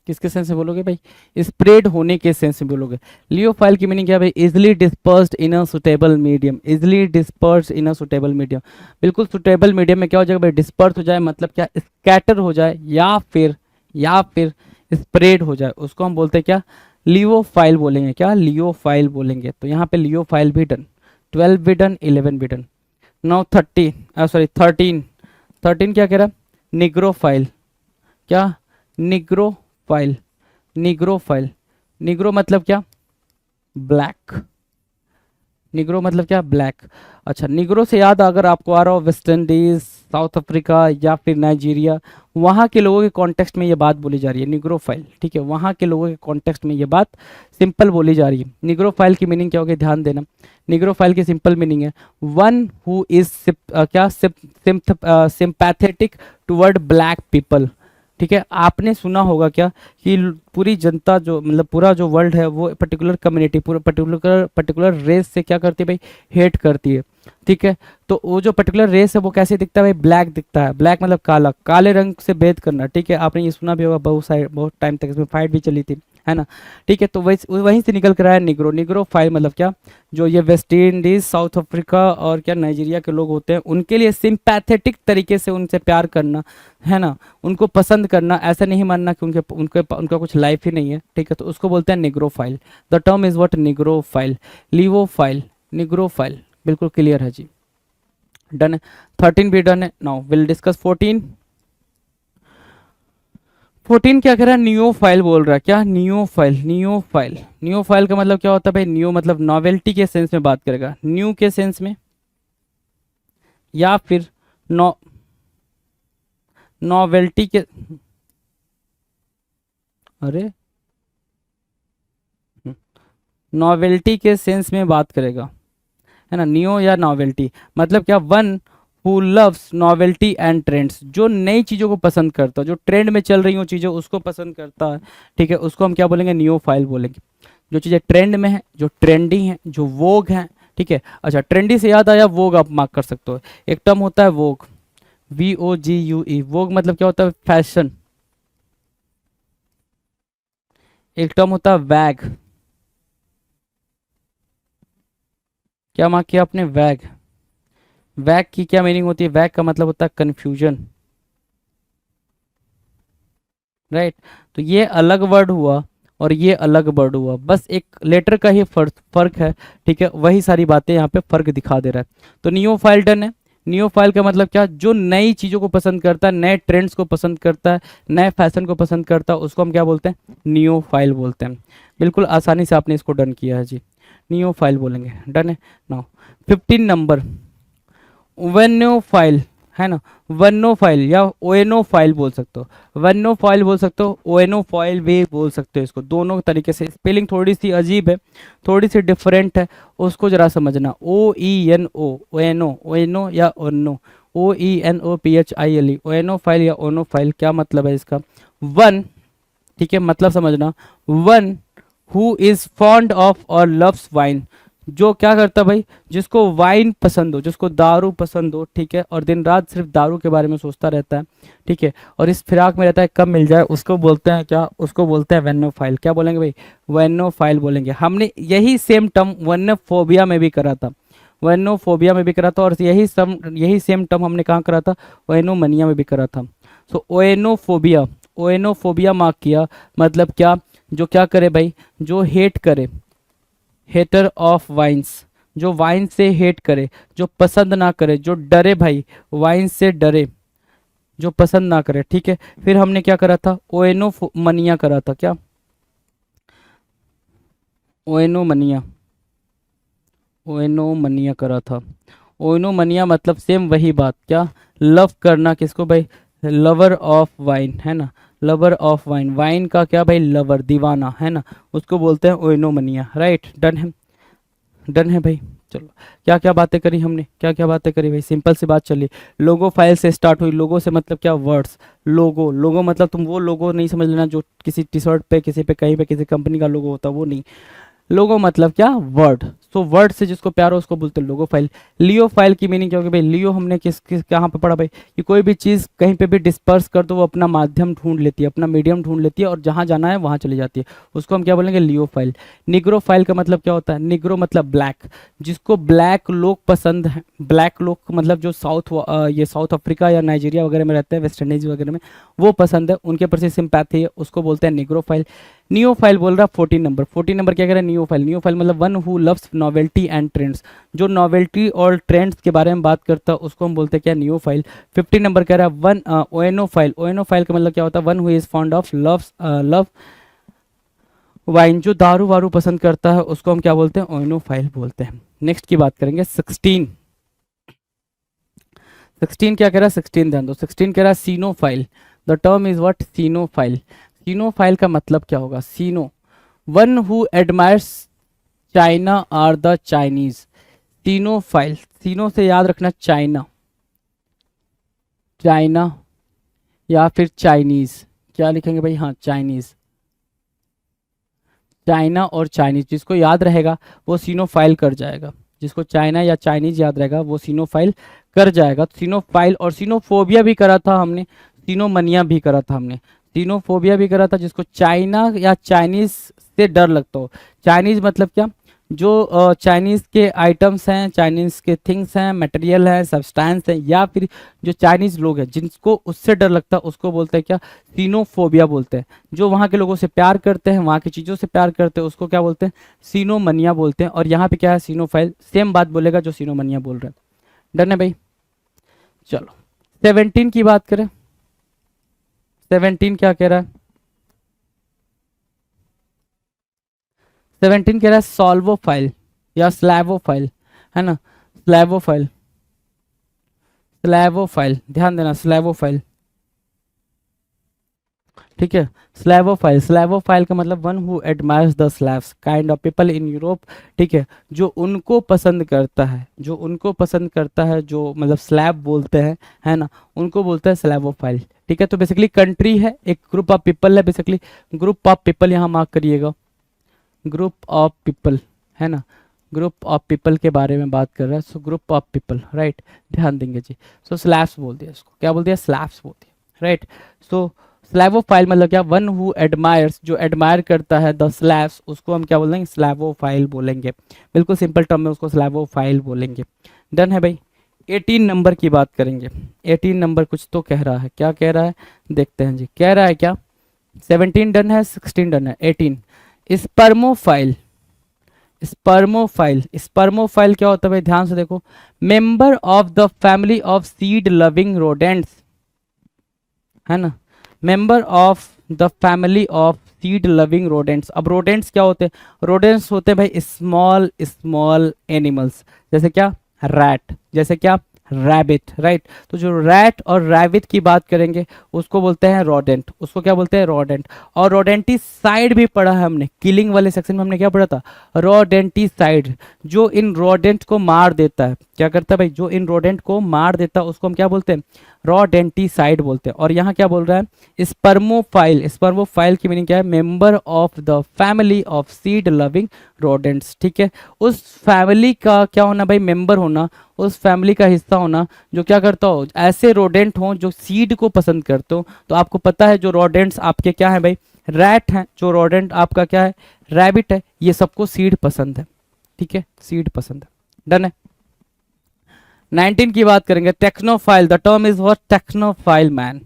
किसके सेंस में बोलोगे भाई? स्प्रेड होने के सेंस में बोलोगे। लियोफाइल की मीनिंग क्या है भाई? Easily dispersed in a suitable medium. Easily dispersed in a suitable medium, बिल्कुल सुटेबल मीडियम में क्या हो जाएगा भाई? डिस्पर्स हो जाए, मतलब क्या? स्कैटर हो जाए, या फिर स्प्रेड हो जाए, उसको हम बोलते हैं क्या? लियोफाइल बोलेंगे। क्या? लियोफाइल बोलेंगे। तो यहाँ पे लियोफाइल भी डन, 12 भी डन, 11 भी डन। Now 13, sorry 13। 13 क्या कह रहा है? निग्रोफाइल। क्या? निग्रोफाइल। निग्रोफाइल, निग्रो मतलब क्या? ब्लैक। निग्रो मतलब क्या? ब्लैक। अच्छा, निग्रो से याद अगर आपको आ रहा हो वेस्ट इंडीज, साउथ अफ्रीका या फिर नाइजीरिया, वहाँ के लोगों के कॉन्टेक्स्ट में ये बात बोली जा रही है, निग्रोफाइल। ठीक है, वहाँ के लोगों के कॉन्टेक्स्ट में ये बात सिंपल बोली जा रही है। निग्रोफाइल की मीनिंग क्या होगी? ध्यान देना। निग्रोफाइल की सिंपल मीनिंग है वन हु इज क्या? Sympathetic toward black people. ठीक है, आपने सुना होगा क्या कि पूरी जनता जो, मतलब पूरा जो वर्ल्ड है, वो पर्टिकुलर कम्युनिटी, पूरा पर्टिकुलर रेस से क्या करती है भाई? हेट करती है। ठीक है, तो वो जो पर्टिकुलर रेस है वो कैसे दिखता है भाई? ब्लैक दिखता है। ब्लैक मतलब काला, काले रंग से भेद करना। ठीक है, आपने ये सुना भी होगा, बहुत टाइम तक इसमें फाइट भी चली थी, है ना? ठीक है, तो वहीं से निकल कर आया निग्रो। निग्रो फाइल मतलब क्या? जो ये वेस्ट इंडीज, साउथ अफ्रीका और क्या नाइजीरिया के लोग होते हैं, उनके लिए सिंपैथेटिक तरीके से उनसे प्यार करना, है ना, उनको पसंद करना। ऐसा नहीं मानना कि उनका कुछ लाइफ ही नहीं है। ठीक है, तो उसको बोलते हैं negrophile. The term is what? Negrophile. Livophile, negrophile, बिल्कुल क्लियर है जी। डन है। 13 भी डन है। Now will discuss 14। 14 क्या कह रहा है? नियोफाइल बोल रहा है। क्या? नियोफाइल। नियोफाइल, नियोफाइल का मतलब क्या होता है भाई? न्यू मतलब नॉवेल्टी के सेंस में बात करेगा, न्यू के सेंस में, या फिर नॉ नॉवेल्टी के, अरे नॉवेल्टी के सेंस में बात करेगा, है ना? नियो या नॉवेल्टी मतलब क्या? One who loves novelty and trends, जो नई चीज़ों को पसंद करता है, जो ट्रेंड में चल रही हो चीज़ें उसको पसंद करता है। ठीक है, उसको हम क्या बोलेंगे? नियोफाइल बोलेंगे। जो चीज़ें ट्रेंड में है, जो ट्रेंडी हैं, जो वोग हैं। ठीक है, अच्छा, ट्रेंडी से याद आया, वोग आप मार्क कर सकते हो। एक टर्म होता है वोग, VOGUE। वोग मतलब क्या होता है? फैशन। एक टर्म होता है वैग। क्या मार्क किया आपने? वैग। वैग की क्या मीनिंग होती है? वैग का मतलब होता है कंफ्यूजन, राइट। तो ये अलग वर्ड हुआ और ये अलग वर्ड हुआ, बस एक लेटर का ही फर्क है, ठीक है, वही सारी बातें यहाँ पे फर्क दिखा दे रहा है। तो नियोफाइल डन है। नियोफाइल का मतलब क्या, जो नई चीज़ों को पसंद करता है, नए ट्रेंड्स को पसंद करता है, नए फैशन को पसंद करता है, उसको हम क्या बोलते हैं, नियोफाइल बोलते हैं। बिल्कुल आसानी से आपने इसको डन किया है जी, नियोफाइल बोलेंगे, डन है। नाउ 15 नंबर वेनोफाइल, है ना, वनोफाइल या ओएनोफाइल बोल सकते हो, वनोफाइल बोल सकते हो, ओएनोफाइल भी बोल सकते हो, इसको दोनों तरीके से। स्पेलिंग थोड़ी सी अजीब है, थोड़ी सी डिफरेंट है, उसको जरा समझना। OENO, ओएनो, ओएनो या ओनो, OENOPHILE, ओएनोफाइल या ओनोफाइल, क्या मतलब है इसका, वन, ठीक है, मतलब समझना, one who is fond of और लव्स वाइन, जो क्या करता है भाई, जिसको वाइन पसंद हो, जिसको दारू पसंद हो, ठीक है, और दिन रात सिर्फ दारू के बारे में सोचता रहता है, ठीक है, और इस फिराक में रहता है कब मिल जाए, उसको बोलते हैं क्या, उसको बोलते हैं वेनोफाइल। क्या बोलेंगे भाई, वेनोफाइल बोलेंगे। हमने यही सेम टर्म वेनोफोबिया में भी करा था, वेनोफोबिया में भी करा था, और यही सेम टर्म हमने कहाँ करा था, वेनोमनिया में भी करा था। सो ओएनोफोबिया, ओएनोफोबिया मार्क किया, मतलब क्या, जो क्या करे भाई, जो हेट करे, हेटर ऑफ वाइन्स, जो वाइन से हेट करे, जो पसंद ना करे, जो डरे भाई, वाइन से डरे, जो पसंद ना करे, ठीक है। फिर हमने क्या करा था, ओएनोमनिया करा था, क्या, ओएनोमनिया, ओएनोमनिया करा था। ओएनोमनिया मतलब सेम वही बात, क्या, लव करना, किसको भाई, लवर ऑफ वाइन, है ना, लवर ऑफ वाइन, वाइन का क्या भाई, लवर, दीवाना, है ना, उसको बोलते हैं ओएनोमनिया। राइट, डन है, डन है भाई। चलो, क्या क्या बातें करी हमने, क्या क्या बातें करी भाई, सिंपल सी बात चली। लोगो फाइल से स्टार्ट हुई, लोगो से मतलब क्या, वर्ड्स, लोगो, लोगो मतलब तुम वो लोगो नहीं समझ लेना जो किसी टी शर्ट पे, किसी पे, कहीं पे किसी कंपनी का लोगो होता है, वो नहीं। लोगो मतलब क्या, वर्ड। सो वर्ड से जिसको प्यार हो उसको बोलते हैं लोगो फाइल। लियो फाइल की मीनिंग क्या होगी भाई, लियो हमने किस किस कहाँ पे पढ़ा भाई, कि कोई भी चीज़ कहीं पे भी डिस्पर्स कर दो, वो अपना माध्यम ढूंढ लेती है, अपना मीडियम ढूंढ लेती है, और जहाँ जाना है वहाँ चली जाती है, उसको हम क्या बोलेंगे, लियो फाइल। निग्रो फाइल का मतलब क्या होता है, निग्रो मतलब ब्लैक, जिसको ब्लैक लोग पसंद है, ब्लैक लोग मतलब जो ये साउथ अफ्रीका या नाइजीरिया वगैरह में रहते हैं, वेस्ट इंडीज वगैरह में, वो पसंद है, उनके प्रति सिंपैथी है, उसको बोलते हैं निग्रो फाइल। नियोफाइल बोल रहा 14 नंबर, 14 नंबर क्या कह रहा है, नियोफाइल। नियोफाइल मतलब one who loves novelty and trends, जो नॉवेल्टी और ट्रेंड्स के बारे में बात करता है उसको हम बोलते हैं क्या, नियोफाइल। 15 नंबर कह रहा है वन ओएनोफाइल। ओएनोफाइल का मतलब क्या होता है, one who is fond of love wine, जो दारू वारू पसंद करता है उसको हम क्या बोलते हैं, ओएनोफाइल बोलते हैं। नेक्स्ट की बात करेंगे 16। 16 क्या कह रहा है, 16 ध्यान दो, 16 कह रहा है sinophile. The term is what, sinophile. Sinophile का मतलब क्या होगा, sino, one who admires China are the Chinese. Sinophile, sino से याद रखना चाइना, चाइना या फिर चाइनीज, क्या लिखेंगे भाई, हाँ चाइनीज, चाइना और चाइनीज, जिसको याद रहेगा वो सीनोफाइल कर जाएगा, जिसको चाइना या चाइनीज याद रहेगा वो सीनोफाइल कर जाएगा। तो सीनोफाइल और सीनोफोबिया भी करा था हमने, सीनोमनिया भी करा था हमने, सीनोफोबिया भी करा था, जिसको चाइना या चाइनीज से डर लगता हो। चाइनीज मतलब क्या, जो चाइनीज के आइटम्स हैं, चाइनीज के थिंग्स हैं, मटेरियल हैं, सब्सटेंस हैं, या फिर जो चाइनीज लोग हैं जिनको उससे डर लगता है उसको बोलते हैं क्या, सीनोफोबिया बोलते हैं। जो वहाँ के लोगों से प्यार करते हैं, वहाँ की चीज़ों से प्यार करते हैं, उसको क्या बोलते हैं, सीनोमनिया बोलते हैं। और यहाँ पे क्या है, सीनोफाइल, सेम बात बोलेगा जो सीनोमनिया बोल रहे हैं। डन है भाई। चलो 17 की बात करें, 17 क्या कह रहा है, 17 कह रहा है सॉल्वोफाइल या स्लैवोफाइल, है ना, स्लैवोफाइल, स्लैवोफाइल, ध्यान देना, स्लैवोफाइल, ठीक है। स्लैवोफाइल, स्लैवोफाइल का मतलब one who admires the Slavs kind of people in Europe, ठीक है, जो उनको पसंद करता है, जो उनको पसंद करता है, जो मतलब स्लैब बोलते हैं, है ना, उनको बोलते हैं स्लैवोफाइल, ठीक है। तो बेसिकली कंट्री है, एक ग्रुप ऑफ पीपल है, बेसिकली ग्रुप ऑफ पीपल, यहाँ मार्क करिएगा, ग्रुप ऑफ पीपल, है ना, ग्रुप ऑफ पीपल के बारे में बात कर रहा है। So group of people, right, ध्यान देंगे जी। सो स्लैब्स बोल दिया इसको, क्या बोल दिया, स्लैब्स बोल दिया, राइट। सो स्लैवोफाइल मतलब क्या, वन हु एडमायर्स, जो एडमायर करता है द स्लैब्स, उसको हम क्या बोलेंगे, स्लैवोफाइल बोलेंगे। बिल्कुल सिंपल टर्म में उसको स्लैवोफाइल बोलेंगे। डन है भाई। 18 नंबर की बात करेंगे। 18 नंबर कुछ तो कह रहा है, क्या कह रहा है देखते हैं जी। कह रहा है क्या, 17 डन है, 16 डन है, 18। स्पर्मोफाइल, स्पर्मोफाइल, स्पर्मोफाइल क्या होता है भाई, ध्यान से देखो। Member of the family of seed loving rodents, है ना, member of the family of seed loving rodents. अब रोडेंट्स क्या होते हैं, रोडेंट्स होते हैं भाई स्मॉल स्मॉल एनिमल्स, जैसे क्या रैट, जैसे क्या रैबिट, राइट। तो जो रैट और रैबिट की बात करेंगे उसको बोलते हैं रोडेंट, उसको क्या बोलते हैं, रोडेंट। और रोडेंटिसाइड भी पढ़ा है हमने, किलिंग वाले सेक्शन में हमने क्या पढ़ा था, रोडेंटिसाइड। जो इन रोडेंट को मार देता है, क्या करता है भाई, जो इन रोडेंट को मार देता है उसको हम क्या बोलते हैं, रोडेंटिसाइड बोलते हैं। और यहाँ क्या बोल रहा है, स्पर्मोफाइल, स्पर्मोफाइल की मीनिंग क्या है, member of the family of seed loving rodents, ठीक है। उस फैमिली का क्या होना भाई, मेंबर होना, उस फैमिली का हिस्सा होना जो क्या करता हो, ऐसे रोडेंट हो जो सीड को पसंद करते हो। तो आपको पता है जो रोडेंट्स आपके क्या है भाई, रैट हैं, जो रोडेंट आपका क्या है, रैबिट है, ये सबको सीड पसंद है, ठीक है, सीड पसंद है, डन है। 19 की बात करेंगे, technophile, the term is what, technophile man,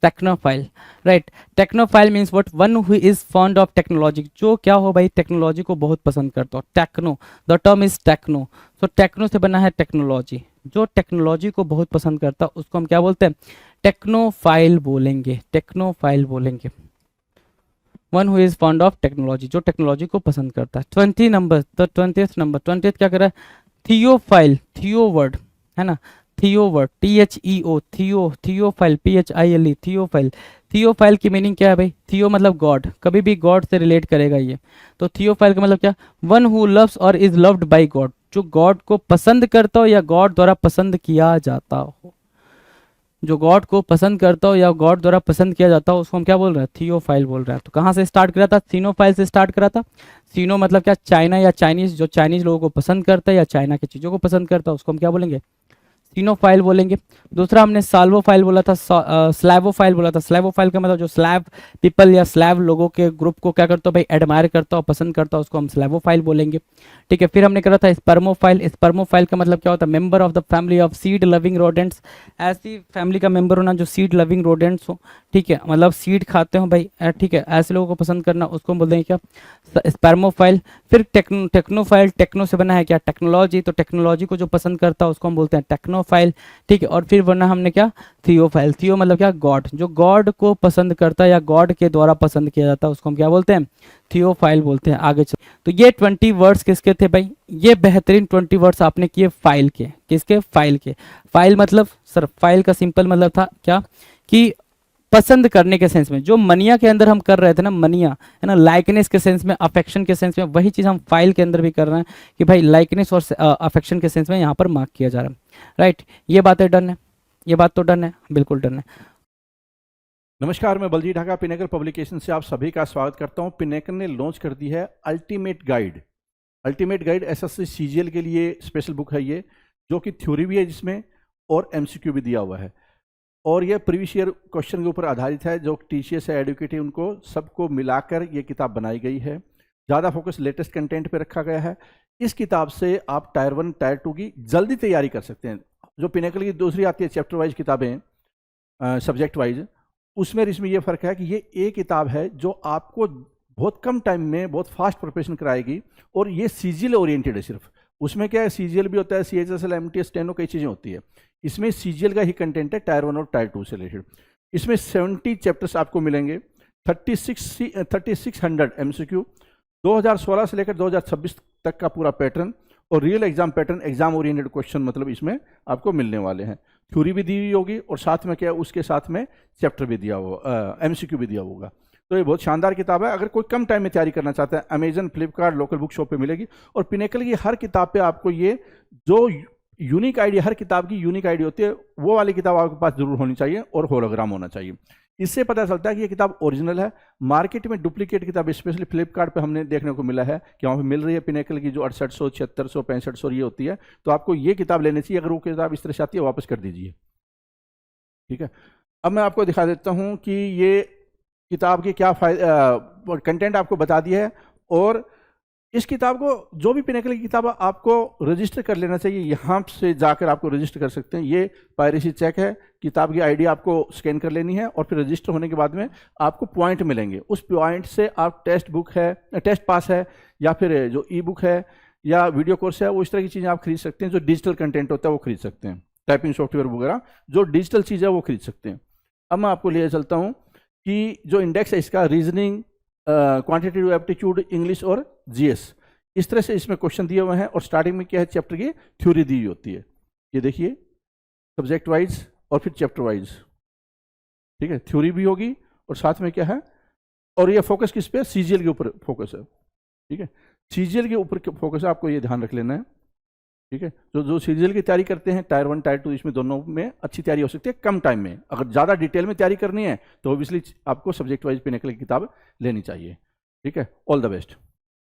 technophile, right. Technophile means what, one who is fond of technology, जो क्या हो भाई, टेक्नोलॉजी को बहुत पसंद करता हो, techno, the term is techno. तो टेक्नो से बना है टेक्नोलॉजी, जो टेक्नोलॉजी को बहुत पसंद करता है उसको हम क्या बोलते हैं, टेक्नोफाइल बोलेंगे, टेक्नोफाइल बोलेंगे। One who is fond of technology, जो टेक्नोलॉजी को पसंद करता है। 20 number, the 20th number, 20th क्या कर रहा है, थियोफाइल, थियो वर्ड है ना, थियो वर्ड, THEO, थियो, थियोफाइल, PHILE, थियोफाइल। थियोफाइल की मीनिंग क्या है भाई, थियो मतलब गॉड, कभी भी गॉड से रिलेट करेगा ये। तो थियोफाइल का मतलब क्या, वन हु लव्स और इज लव्ड बाय गॉड, जो गॉड को पसंद करता हो या गॉड द्वारा पसंद किया जाता हो, जो गॉड को पसंद करता हो या गॉड द्वारा पसंद किया जाता हो उसको हम क्या बोल रहे हैं, थियोफाइल बोल रहे हैं। तो कहाँ से स्टार्ट करा था, सीनोफाइल से स्टार्ट करा था। सीनो मतलब क्या, चाइना या चाइनीज, जो चाइनीज लोगों को पसंद करता है या चाइना की चीज़ों को पसंद करता है उसको हम क्या बोलेंगे, सीनोफाइल बोलेंगे। दूसरा हमने साल्वोफाइल बोला था, स्लैवोफाइल बोला था। स्लैवोफाइल का मतलब जो स्लैव पीपल या स्लैव लोगों के ग्रुप को क्या करता हो भाई, एडमायर करता हो, पसंद करता हो, उसको हम स्लैवोफाइल बोलेंगे, ठीक है। फिर हमने करा था स्पर्मोफाइल। स्पर्मोफाइल का मतलब क्या होता है, member of the family of seed loving rodents, ऐसी फैमिली का मेंबर होना जो सीड लविंग रोडेंट्स हो, ठीक है, मतलब सीड खाते हो भाई, ठीक है, ऐसे लोगों को पसंद करना, उसको हम बोलते हैं क्या, स्पर्मोफाइल। फिर टेक्नोफाइल, टेक्नो से बना है क्या, टेक्नोलॉजी, तो टेक्नोलॉजी को जो पसंद करता है उसको हम बोलते हैं टेक्नोफाइल, ठीक है। और फिर वरना हमने क्या, थियोफाइल, थियो मतलब क्या, गॉड, जो गॉड को पसंद करता है या गॉड के द्वारा पसंद किया जाता है उसको हम क्या बोलते हैं, थियोफाइल बोलते हैं। आगे चल, तो ये 20 वर्ड्स किसके थे भाई, ये बेहतरीन 20 वर्ड्स आपने किए फाइल के, किसके, फाइल के। फाइल मतलब सर, फाइल का सिंपल मतलब था क्या, कि पसंद करने के सेंस में, जो मनिया के अंदर हम कर रहे थे ना, मनिया है ना, लाइकनेस के सेंस में, अफेक्शन के सेंस में, वही चीज़ हम फाइल के अंदर भी कर रहे हैं कि भाई लाइकनेस और अफेक्शन के सेंस में यहाँ पर मार्क किया जा रहा है, राइट। ये बातें डन है, ये बात तो डन है, बिल्कुल डन है। नमस्कार, मैं बलजीत ढाका पिनेकल पब्लिकेशन से आप सभी का स्वागत करता हूं। पिनेकल ने लॉन्च कर दी है ultimate guide. Ultimate guide SSC CGL के लिए स्पेशल बुक है ये, जो कि थ्योरी भी है जिसमें और एमसीक्यू भी दिया हुआ है, और यह प्रीवियस ईयर क्वेश्चन के ऊपर आधारित है। जो टीचर्स है, एडुकेट है, उनको सबको मिलाकर ये किताब बनाई गई है। ज़्यादा फोकस लेटेस्ट कंटेंट पे रखा गया है। इस किताब से आप टायर 1 टायर 2 की जल्दी तैयारी कर सकते हैं। जो पिनेकल की दूसरी आती है चैप्टर वाइज किताबें, सब्जेक्ट वाइज, उसमें इसमें ये फ़र्क है कि ये एक किताब है जो आपको बहुत कम टाइम में बहुत फास्ट प्रिपरेशन कराएगी, और ये सीजीएल ओरिएंटेड है सिर्फ। उसमें क्या है, सीजीएल भी होता है, CHSL, MTS, स्टेनो, कई चीज़ें होती है। इसमें सीजीएल का ही कंटेंट है, टायर 1 और टायर 2 से रिलेटेड। इसमें 70 चैप्टर्स आपको मिलेंगे, 3600 MCQ, 2016 से लेकर 2026 तक का पूरा पैटर्न, और real exam pattern, exam oriented question मतलब इसमें आपको मिलने वाले हैं। थ्योरी भी दी हुई होगी, और साथ में क्या, उसके साथ में चैप्टर भी दिया होगा, MCQ भी दिया होगा। तो ये बहुत शानदार किताब है। अगर कोई कम टाइम में तैयारी करना चाहता है, Amazon, Flipkart, local book shop पे मिलेगी। और पिनेकल की हर किताब पे आपको ये जो यूनिक आईडी, हर किताब की यूनिक आईडी होती है, वो वाली किताब आपके पास जरूर होनी चाहिए, और होलोग्राम होना चाहिए। इससे पता चलता है कि ये किताब ओरिजिनल है। मार्केट में डुप्लीकेट किताब, स्पेशली फ्लिपकार्ट पे हमने देखने को मिला है कि वहाँ पे मिल रही है पिनेकल की जो 6800, 7600, 6500 ये होती है। तो आपको ये किताब लेनी चाहिए। अगर वो किताब इस तरह से आती है, वापस कर दीजिए, ठीक है। अब मैं आपको दिखा देता हूँ कि ये किताब की क्या कंटेंट आपको बता दिया है, और इस किताब को, जो भी पिनेकल की किताब है, आपको रजिस्टर कर लेना चाहिए। यहाँ से जाकर आपको रजिस्टर कर सकते हैं। ये पायरेसी चेक है, किताब की आईडी आपको स्कैन कर लेनी है और फिर रजिस्टर होने के बाद में आपको पॉइंट मिलेंगे। उस पॉइंट से आप टेस्ट बुक है, टेस्ट पास है, या फिर जो ई बुक है या वीडियो कोर्स है, वो इस तरह की चीज़ें आप खरीद सकते हैं। जो डिजिटल कंटेंट होता है वो खरीद सकते हैं, टाइपिंग सॉफ्टवेयर वगैरह जो डिजिटल चीज़ है वो खरीद सकते हैं। अब मैं आपको ले चलता हूँ कि जो इंडेक्स है इसका, रीजनिंग, क्वांटिटेटिव एप्टीट्यूड, इंग्लिश और जीएस, इस तरह से इसमें क्वेश्चन दिए हुए हैं। और स्टार्टिंग में क्या है, चैप्टर की थ्योरी दी होती है। ये देखिए, सब्जेक्ट वाइज और फिर चैप्टर वाइज, ठीक है, थ्योरी भी होगी और साथ में क्या है, और ये फोकस किस पे, सीजीएल के ऊपर फोकस है, ठीक है, सीजीएल के ऊपर फोकस है, आपको ये ध्यान रख लेना है, ठीक है। जो सीजीएल की तैयारी करते हैं, टायर 1 टायर 2, इसमें दोनों में अच्छी तैयारी हो सकती है कम टाइम में। अगर ज़्यादा डिटेल में तैयारी करनी है तो ऑब्वियसली आपको सब्जेक्ट वाइज पिनेकल की किताब लेनी चाहिए, ठीक है। All the best.